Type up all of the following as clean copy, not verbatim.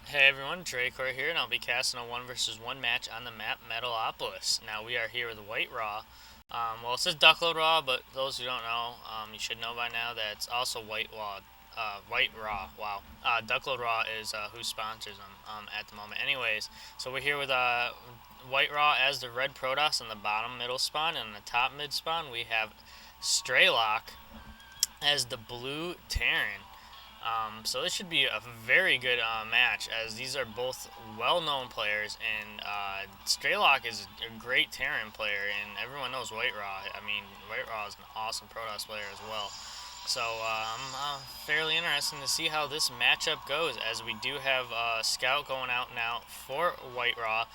Hey everyone, DuckloadRA here, and I'll be casting a 1 versus 1 match on the map Metalopolis. Now we are here with WhiteRA. Well, it says DuckloadRA, but those who don't know, you should know by now that it's also WhiteRA. Wow. DuckloadRA is who sponsors them at the moment. Anyways, so we're here with WhiteRA as the red Protoss on the bottom middle spawn, and on the top mid spawn we have Strelok as the blue Terran. So this should be a very good match, as these are both well-known players, and Strelok is a great Terran player, and everyone knows WhiteRA. I mean, WhiteRA is an awesome Protoss player as well. So I'm fairly interested to see how this matchup goes, as we do have Scout going out now for WhiteRA,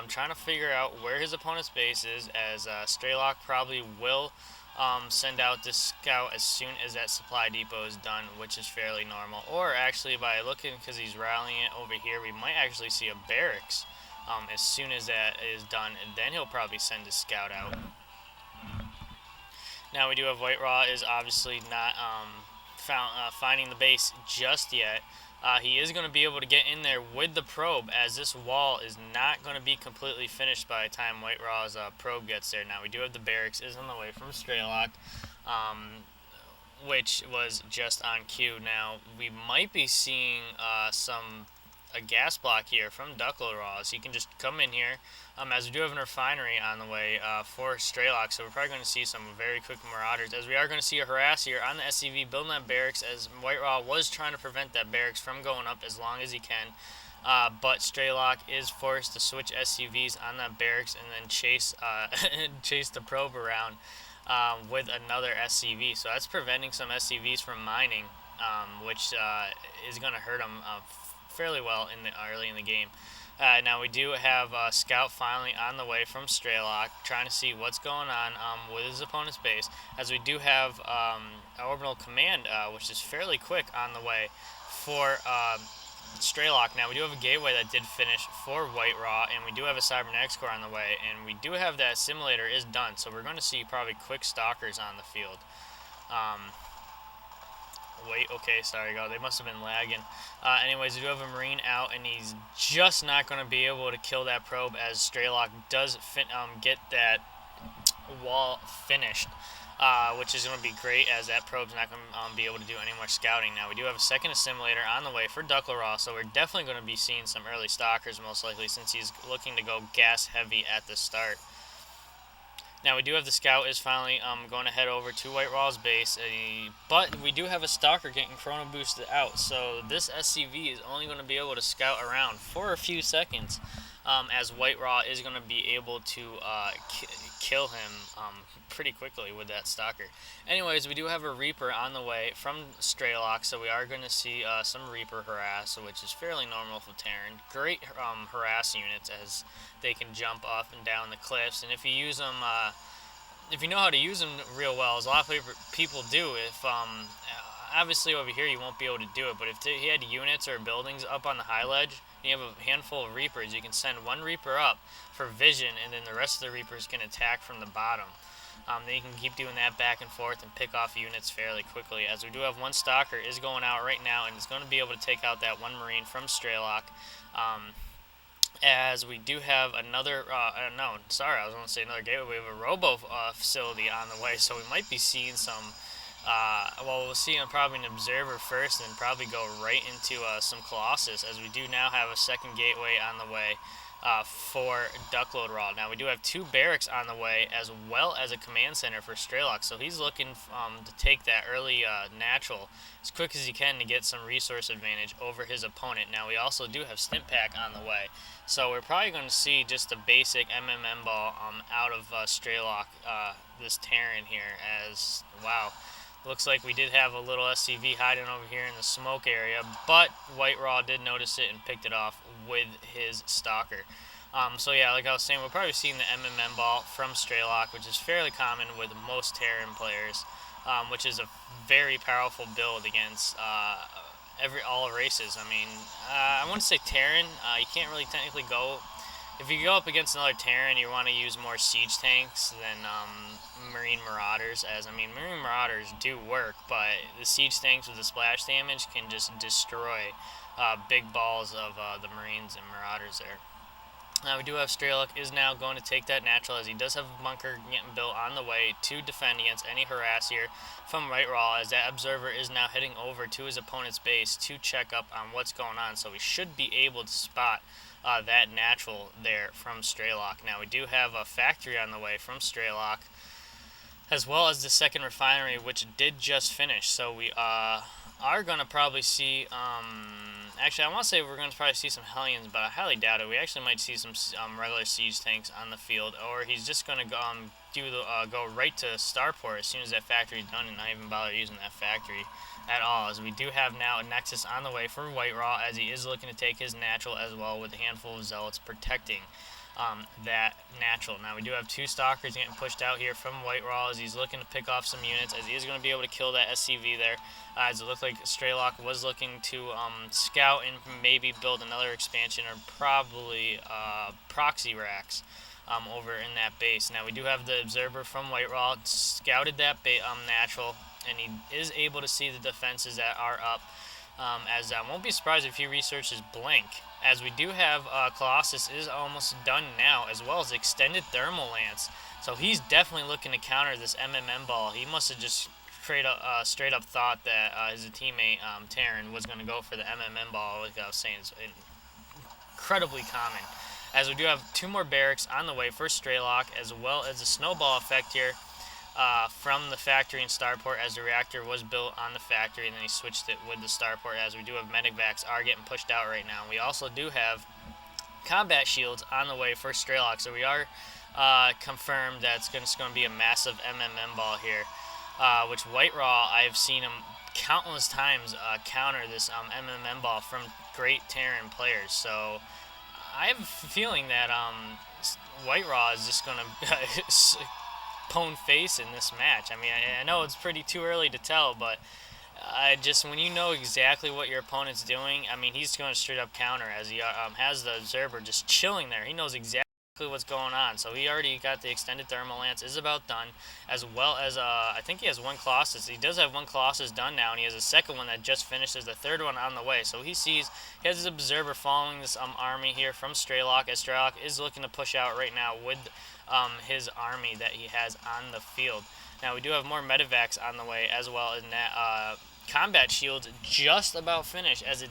trying to figure out where his opponent's base is, as Strelok probably will send out this scout as soon as that supply depot is done, which is fairly normal. Or actually, by looking, because he's rallying it over here, we might actually see a barracks as soon as that is done, and then he'll probably send a scout out. Now we do have WhiteRA is obviously not finding the base just yet. He is going to be able to get in there with the probe, as this wall is not going to be completely finished by the time WhiteRA's probe gets there. Now we do have the barracks is on the way from Strelok, which was just on cue. Now we might be seeing a gas block here from DuckloadRA, so you can just come in here, as we do have a refinery on the way for Strelok, so we're probably going to see some very quick Marauders, as we are going to see a harass here on the SCV building that barracks, as WhiteRA was trying to prevent that barracks from going up as long as he can, but Strelok is forced to switch SCVs on that barracks and then chase chase the probe around with another SCV, so that's preventing some SCVs from mining, which is going to hurt them fairly well early in the game. Now we do have Scout finally on the way from Strelok, trying to see what's going on with his opponent's base, as we do have Orbital Command, which is fairly quick on the way for Strelok. Now we do have a gateway that did finish for WhiteRA, and we do have a Cybernetics core on the way, and we do have that simulator is done, so we're going to see probably quick stalkers on the field. Wait, okay, sorry, go. They must have been lagging. Anyways, we do have a Marine out, and he's just not going to be able to kill that probe, as Strelok does get that wall finished, which is going to be great, as that probe's not going to be able to do any more scouting. Now, we do have a second assimilator on the way for DuckloadRA, so we're definitely going to be seeing some early stalkers, most likely, since he's looking to go gas heavy at the start. Now we do have the scout is finally going to head over to WhiteRA's base, but we do have a stalker getting chrono boosted out, so this SCV is only going to be able to scout around for a few seconds, as WhiteRA is going to be able to kill him pretty quickly with that stalker. Anyways, we do have a Reaper on the way from Strelok, so we are going to see some Reaper harass, which is fairly normal for Terran. Great harass units, as they can jump up and down the cliffs, and if you use them, if you know how to use them real well, as a lot of people do, if obviously over here you won't be able to do it, but if he had units or buildings up on the high ledge, and you have a handful of Reapers, you can send one Reaper up for vision, and then the rest of the Reapers can attack from the bottom. Then you can keep doing that back and forth and pick off units fairly quickly, as we do have one Stalker is going out right now, and is going to be able to take out that one Marine from Strelok. As we do have another, no, sorry, I was going to say another gateway. We have a robo facility on the way, so we might be seeing some, well, we'll see probably an observer first, and probably go right into some Colossus, as we do now have a second gateway on the way for DuckloadRA. Now we do have two barracks on the way, as well as a command center for Strelok, so he's looking to take that early natural as quick as he can to get some resource advantage over his opponent. Now we also do have Stimp Pack on the way, so we're probably going to see just a basic MMM ball out of Strelok, this Terran here, as, wow, looks like we did have a little SCV hiding over here in the smoke area, but WhiteRA did notice it and picked it off with his Stalker. So yeah, like I was saying, we're probably seeing the MMM ball from Strelok, which is fairly common with most Terran players, which is a very powerful build against all races. I mean, I want to say Terran, you can't really technically go. If you go up against another Terran, you want to use more siege tanks than Marine Marauders, as, I mean, Marine Marauders do work, but the siege tanks with the splash damage can just destroy big balls of the Marines and Marauders there. Now we do have Strelok is now going to take that natural, as he does have a bunker getting built on the way to defend against any harass here from WhiteRA, as that observer is now heading over to his opponent's base to check up on what's going on. So we should be able to spot that natural there from Strelok. Now we do have a factory on the way from Strelok, as well as the second refinery, which did just finish. So we are going to probably see, actually I want to say we're going to probably see some Hellions, but I highly doubt it. We actually might see some regular siege tanks on the field, or he's just going to go, go right to Starport as soon as that factory is done and not even bother using that factory at all, as we do have now a Nexus on the way for WhiteRA, as he is looking to take his natural as well, with a handful of Zealots protecting that natural. Now we do have 2 Stalkers getting pushed out here from WhiteRA, as he's looking to pick off some units, as he is going to be able to kill that SCV there, as it looked like Strelok was looking to scout and maybe build another expansion, or probably proxy racks over in that base. Now we do have the observer from WhiteRA scouted that natural, and he is able to see the defenses that are up, as I won't be surprised if he researches Blink, as we do have Colossus is almost done now, as well as extended thermal lance. So he's definitely looking to counter this MMM ball. He must have just straight up thought that his teammate Terran was going to go for the MMM ball. Like I was saying, it's incredibly common, as we do have 2 more barracks on the way for Strelok, as well as a snowball effect here from the factory in Starport, as the reactor was built on the factory and then he switched it with the Starport, as we do have Medicvacs are getting pushed out right now. We also do have combat shields on the way for Strelok, so we are confirmed that it's going to be a massive MMM ball here, which WhiteRA, I've seen him countless times counter this MMM ball from great Terran players. So I have a feeling that WhiteRA is just going to pwn face in this match. I mean, I know it's pretty too early to tell, but when you know exactly what your opponent's doing, I mean, he's going to straight up counter, as he has the observer just chilling there. He knows exactly what's going on. So he already got the extended thermal lance, is about done, as well as I think he has 1 Colossus. He does have 1 Colossus done now, and he has a second one that just finished. There's the third one on the way. So he has his observer following this army here from Strelok, as Strelok is looking to push out right now with his army that he has on the field. Now we do have more Medivacs on the way, as well as that combat shields just about finished, as it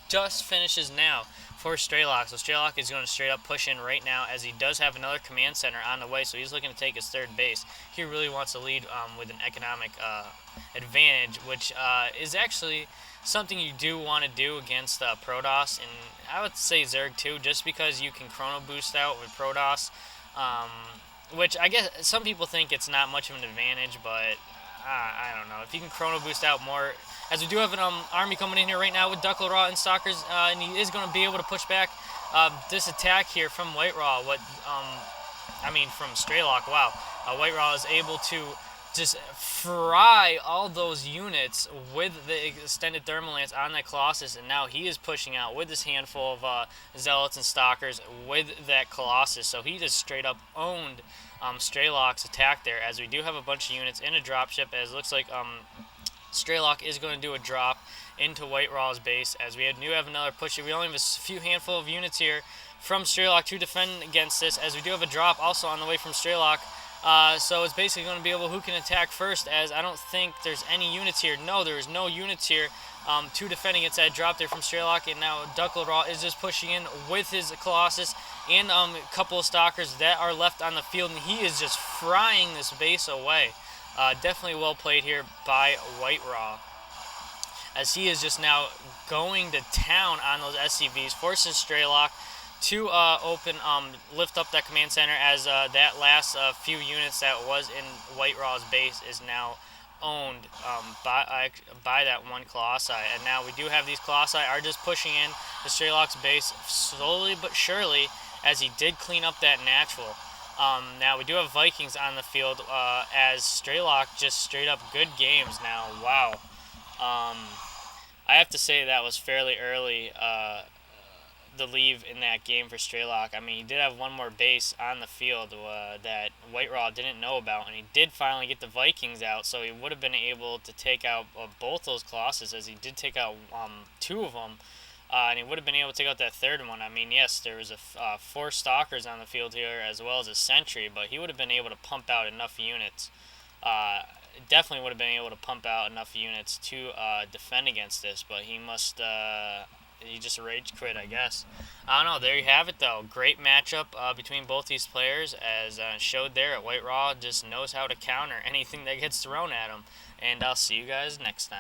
just finishes now for Strelok. So Strelok is going to straight up push in right now, as he does have another command center on the way, so he's looking to take his 3rd base. He really wants to lead with an economic advantage, which is actually something you do want to do against Protoss, and I would say Zerg too, just because you can chrono boost out with Protoss, which I guess some people think it's not much of an advantage, but I don't know. If you can chrono boost out more, as we do have an army coming in here right now with DuckloadRA and Stalkers, and he is going to be able to push back this attack here from WhiteRA. From Strelok. Wow, WhiteRA is able to just fry all those units with the extended thermal lance on that Colossus, and now he is pushing out with this handful of Zealots and Stalkers with that Colossus. So he just straight up owned Strelok's attack there, as we do have a bunch of units in a dropship, as it looks like Strelok is going to do a drop into WhiteRA's base, as we do have another push. We only have a few handful of units here from Strelok to defend against this, as we do have a drop also on the way from Strelok. So it's basically going to be able who can attack first, as I don't think there's any units here. No, there is no units here to defend against that drop there from Strelok, and now DuckloadRA is just pushing in with his Colossus and a couple of Stalkers that are left on the field, and he is just frying this base away. Definitely well played here by WhiteRA, as he is just now going to town on those SCVs, forces Strelok to lift up that command center, as that last few units that was in WhiteRA's base is now owned by that 1 Colossi. And now we do have these Colossi are just pushing in the Strelok's base slowly but surely, as he did clean up that natural. Now we do have Vikings on the field, as Strelok just straight up good games now. Wow. I have to say that was fairly early, the leave in that game for Strelok. I mean, he did have 1 more base on the field that WhiteRA didn't know about, and he did finally get the Vikings out, so he would have been able to take out both those Colossus, as he did take out 2 of them And he would have been able to take out that third one. I mean, yes, there was 4 stalkers on the field here as well as a sentry, but he would have been able to pump out enough units. Definitely would have been able to pump out enough units to defend against this, but he must he just rage quit, I guess. I don't know. There you have it, though. Great matchup between both these players, as showed there at WhiteRA. Just knows how to counter anything that gets thrown at him. And I'll see you guys next time.